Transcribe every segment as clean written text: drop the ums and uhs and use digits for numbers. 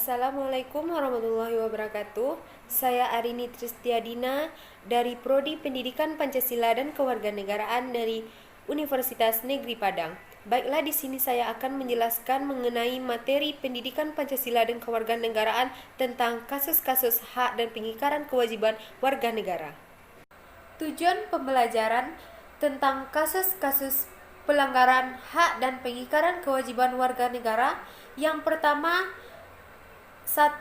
Assalamualaikum warahmatullahi wabarakatuh. Saya Arini Tristiadina dari Prodi Pendidikan Pancasila dan Kewarganegaraan dari Universitas Negeri Padang. Baiklah, di sini saya akan menjelaskan mengenai materi Pendidikan Pancasila dan Kewarganegaraan tentang kasus-kasus hak dan pengingkaran kewajiban warga negara. Tujuan pembelajaran tentang kasus-kasus pelanggaran hak dan pengingkaran kewajiban warga negara. Yang pertama, 1.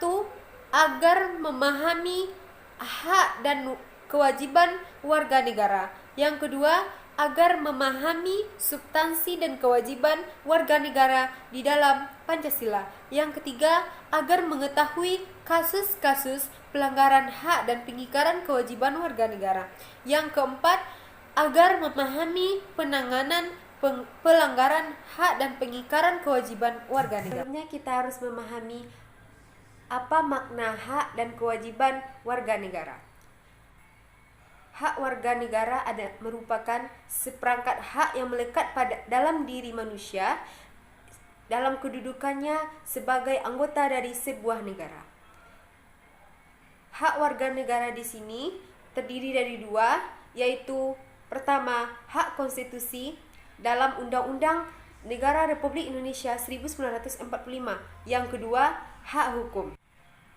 Agar memahami hak dan kewajiban warga negara. Yang kedua, agar memahami substansi dan kewajiban warga negara di dalam Pancasila. Yang ketiga, agar mengetahui kasus-kasus pelanggaran hak dan pengingkaran kewajiban warga negara. Yang keempat, agar memahami penanganan pelanggaran hak dan pengingkaran kewajiban warga negara. Sebelumnya kita harus memahami apa makna hak dan kewajiban warga negara. Hak warga negara merupakan seperangkat hak yang melekat dalam diri manusia dalam kedudukannya sebagai anggota dari sebuah negara. Hak warga negara di sini terdiri dari dua, yaitu pertama, hak konstitusi dalam Undang-Undang Negara Republik Indonesia 1945. Yang kedua, hak hukum.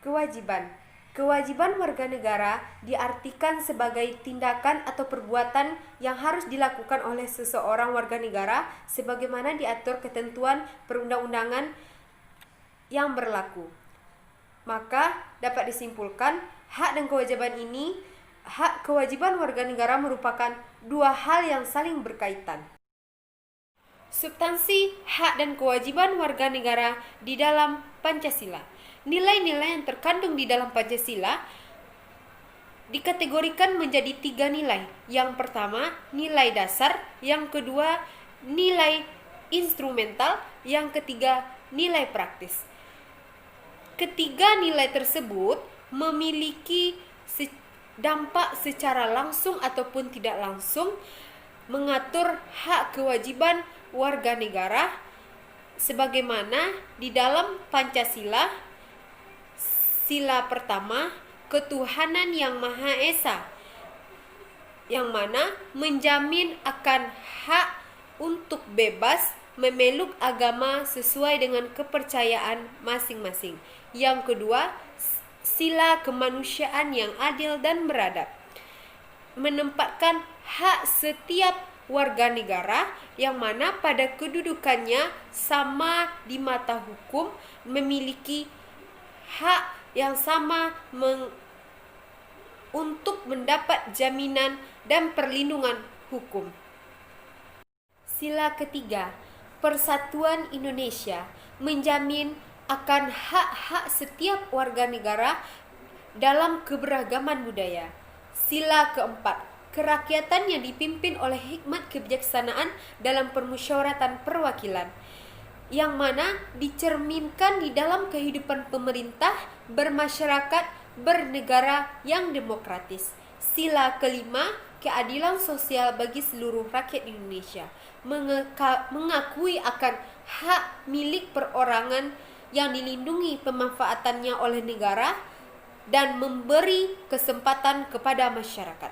Kewajiban warga negara diartikan sebagai tindakan atau perbuatan yang harus dilakukan oleh seseorang warga negara sebagaimana diatur ketentuan perundang-undangan yang berlaku. Maka dapat disimpulkan, hak dan kewajiban warga negara merupakan dua hal yang saling berkaitan. Substansi hak dan kewajiban warga negara di dalam Pancasila. Nilai-nilai yang terkandung di dalam Pancasila dikategorikan menjadi 3 nilai. Yang pertama, nilai dasar. Yang kedua, nilai instrumental. Yang ketiga, nilai praktis. Ketiga nilai tersebut memiliki dampak secara langsung ataupun tidak langsung mengatur hak kewajiban warga negara sebagaimana di dalam Pancasila. Sila pertama, ketuhanan yang Maha Esa, yang mana menjamin akan hak untuk bebas memeluk agama sesuai dengan kepercayaan masing-masing. Yang kedua, sila kemanusiaan yang adil dan beradab, menempatkan hak setiap warga negara yang mana pada kedudukannya sama di mata hukum, memiliki hak yang sama untuk mendapat jaminan dan perlindungan hukum. Sila ketiga, Persatuan Indonesia menjamin akan hak-hak setiap warga negara dalam keberagaman budaya. Sila keempat, kerakyatan yang dipimpin oleh hikmat kebijaksanaan dalam permusyawaratan perwakilan, yang mana dicerminkan di dalam kehidupan pemerintah, bermasyarakat, bernegara yang demokratis. Sila kelima, keadilan sosial bagi seluruh rakyat Indonesia, mengakui akan hak milik perorangan yang dilindungi pemanfaatannya oleh negara dan memberi kesempatan kepada masyarakat.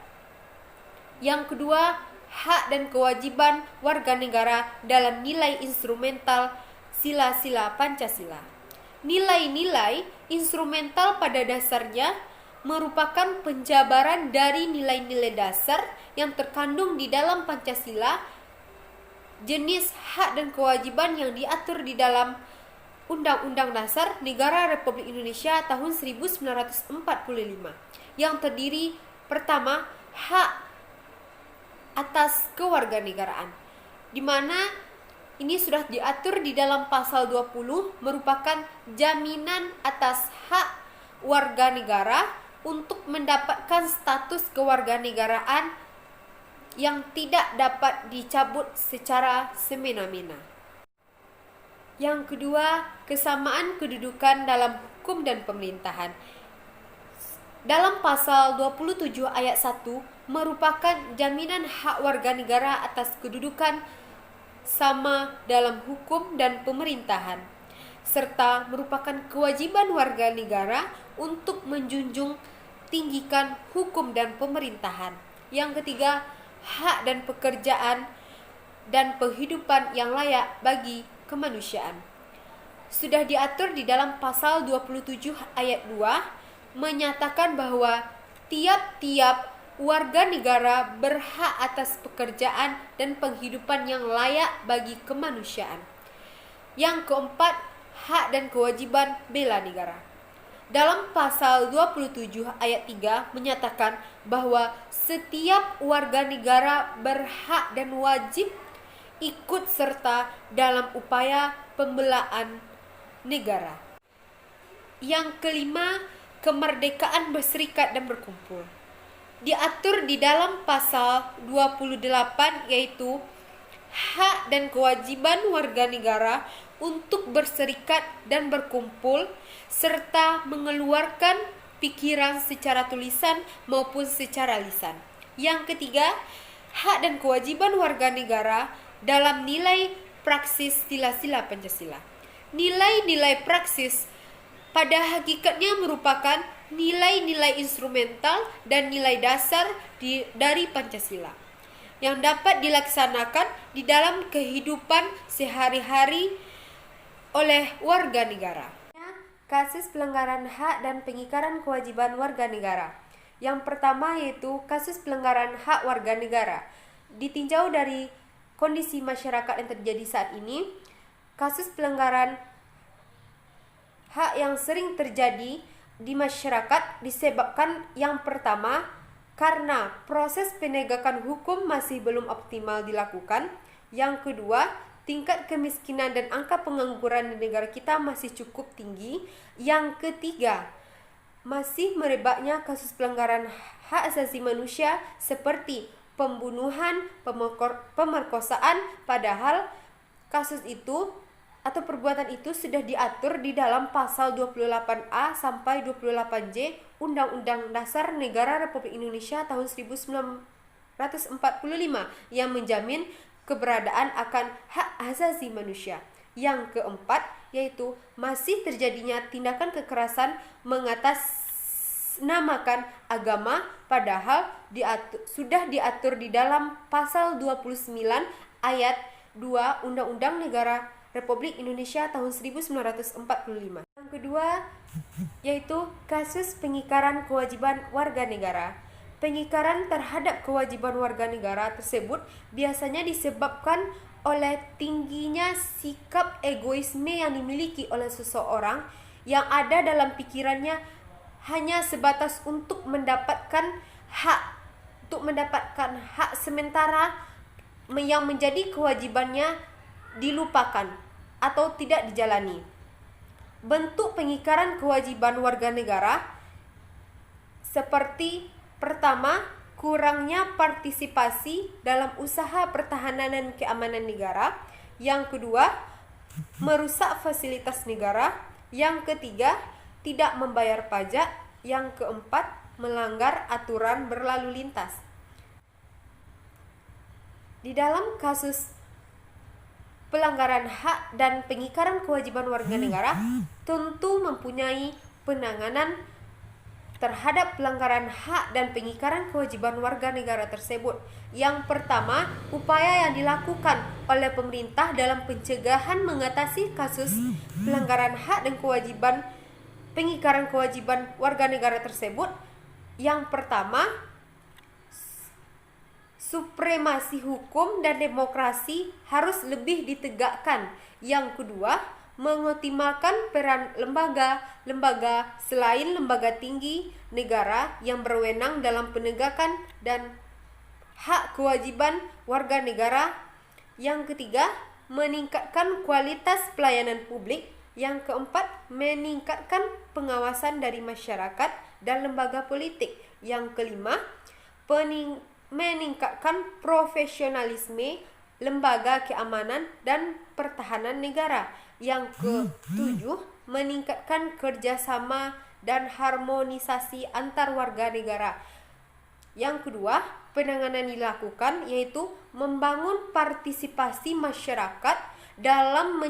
Yang kedua, hak dan kewajiban warga negara dalam nilai instrumental sila-sila Pancasila. Nilai-nilai instrumental pada dasarnya merupakan penjabaran dari nilai-nilai dasar yang terkandung di dalam Pancasila, jenis hak dan kewajiban yang diatur di dalam Undang-Undang Dasar Negara Republik Indonesia tahun 1945, yang terdiri pertama, hak atas kewarganegaraan, di mana ini sudah diatur di dalam pasal 20, merupakan jaminan atas hak warga negara untuk mendapatkan status kewarganegaraan yang tidak dapat dicabut secara semena-mena. Yang kedua, kesamaan kedudukan dalam hukum dan pemerintahan. Dalam pasal 27 ayat 1 merupakan jaminan hak warga negara atas kedudukan sama dalam hukum dan pemerintahan. serta merupakan kewajiban warga negara untuk menjunjung tinggikan hukum dan pemerintahan. Yang ketiga, hak dan pekerjaan dan penghidupan yang layak bagi kemanusiaan. Sudah diatur di dalam pasal 27 ayat 2 menyatakan bahwa tiap-tiap warga negara berhak atas pekerjaan dan penghidupan yang layak bagi kemanusiaan. Yang keempat, hak dan kewajiban bela negara. Dalam pasal 27 ayat 3 menyatakan bahwa setiap warga negara berhak dan wajib ikut serta dalam upaya pembelaan negara. Yang kelima, kemerdekaan berserikat dan berkumpul. Diatur di dalam pasal 28 yaitu hak dan kewajiban warga negara untuk berserikat dan berkumpul serta mengeluarkan pikiran secara tulisan maupun secara lisan. Yang ketiga, hak dan kewajiban warga negara dalam nilai praksis sila-sila Pancasila. Nilai-nilai praksis pada hakikatnya merupakan nilai-nilai instrumental dan nilai dasar dari Pancasila yang dapat dilaksanakan di dalam kehidupan sehari-hari oleh warga negara. Kasus pelanggaran hak dan pengingkaran kewajiban warga negara. Yang pertama yaitu kasus pelanggaran hak warga negara. Ditinjau dari kondisi masyarakat yang terjadi saat ini, kasus pelanggaran hak yang sering terjadi di masyarakat disebabkan yang pertama karena proses penegakan hukum masih belum optimal dilakukan. Yang kedua, tingkat kemiskinan dan angka pengangguran di negara kita masih cukup tinggi. Yang ketiga, masih merebaknya kasus pelanggaran hak asasi manusia seperti pembunuhan, pemerkosaan, padahal kasus itu atau perbuatan itu sudah diatur di dalam pasal 28A sampai 28J Undang-Undang Dasar Negara Republik Indonesia tahun 1945 yang menjamin keberadaan akan hak asasi manusia. Yang keempat yaitu masih terjadinya tindakan kekerasan mengatasnamakan agama padahal sudah diatur di dalam pasal 29 ayat 2 Undang-Undang Negara Republik Indonesia tahun 1945. Yang kedua yaitu kasus pengingkaran kewajiban warga negara. Pengingkaran terhadap kewajiban warga negara tersebut biasanya disebabkan oleh tingginya sikap egoisme yang dimiliki oleh seseorang yang ada dalam pikirannya hanya sebatas untuk mendapatkan hak sementara yang menjadi kewajibannya dilupakan atau tidak dijalani. Bentuk pengingkaran kewajiban warga negara seperti pertama, kurangnya partisipasi dalam usaha pertahanan dan keamanan negara. Yang kedua, merusak fasilitas negara. Yang ketiga, tidak membayar pajak. Yang keempat, melanggar aturan berlalu lintas. Di dalam kasus pelanggaran hak dan pengingkaran kewajiban warga negara tentu mempunyai penanganan terhadap pelanggaran hak dan pengingkaran kewajiban warga negara tersebut. Yang pertama, upaya yang dilakukan oleh pemerintah dalam pencegahan mengatasi kasus pelanggaran hak dan pengingkaran kewajiban warga negara tersebut. Yang pertama, supremasi hukum dan demokrasi harus lebih ditegakkan. Yang kedua, mengoptimalkan peran lembaga selain lembaga tinggi negara yang berwenang dalam penegakan dan hak kewajiban warga negara. Yang ketiga, meningkatkan kualitas pelayanan publik. Yang keempat, meningkatkan pengawasan dari masyarakat dan lembaga politik. Yang kelima, meningkatkan profesionalisme lembaga keamanan dan pertahanan negara. Yang ketujuh, meningkatkan kerjasama dan harmonisasi antar warga negara. Yang kedua, penanganan dilakukan yaitu membangun partisipasi masyarakat dalam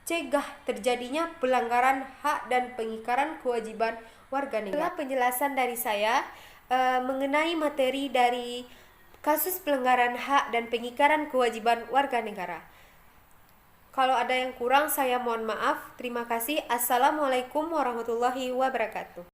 cegah terjadinya pelanggaran hak dan pengingkaran kewajiban warga negara. Setelah penjelasan dari saya mengenai materi dari kasus pelanggaran hak dan pengingkaran kewajiban warga negara. Kalau ada yang kurang saya mohon maaf. Terima kasih. Assalamualaikum warahmatullahi wabarakatuh.